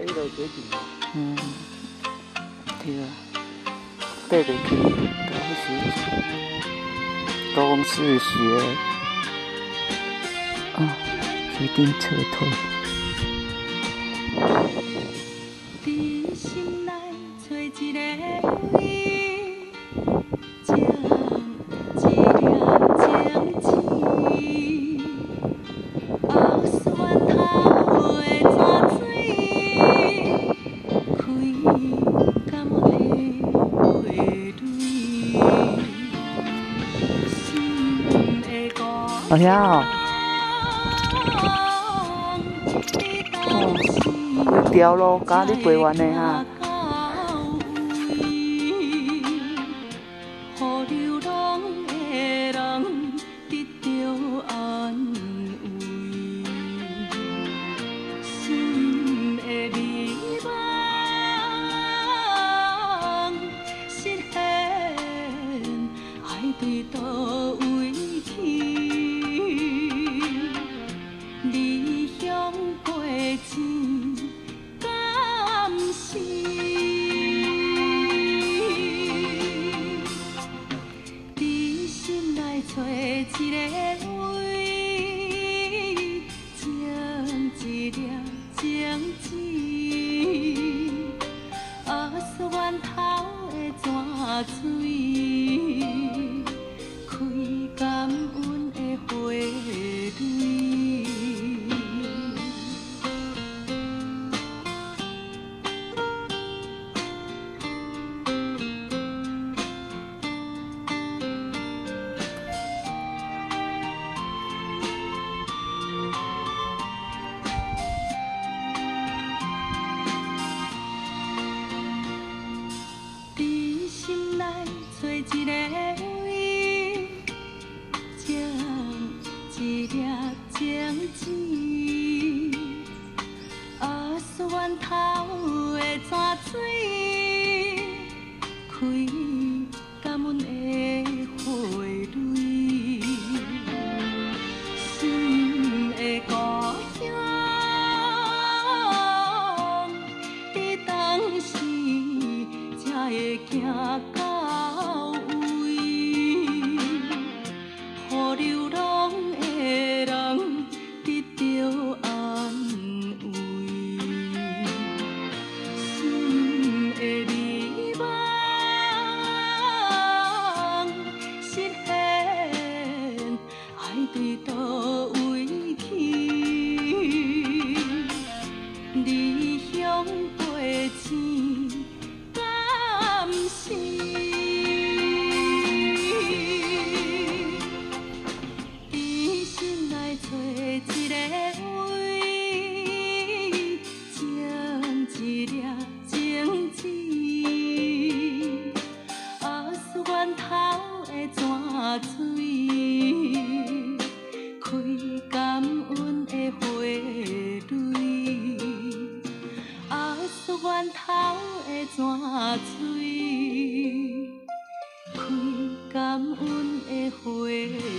迄落水井。对啊，爬袂起，到迄时公式学决定撤退。伫心内找一个位，种一粒种子，后山头的泉水，开甘阮的花蕊，心的歌。好听哦。有条路甲你陪完的哈。找一个位，种一粒种子，学源头的泉水，开感恩的花蕊。找一个位，种一粒种子，学源头的泉水，开感恩的花蕊，心的故乡，你当时才会行到。流浪的人得到安慰，心的美梦实现，爱对倒位去？离乡背井，敢是？找一个位，种一粒种子，学源头的泉水，开感恩的花蕊，学源头的泉水，开感恩的花蕊。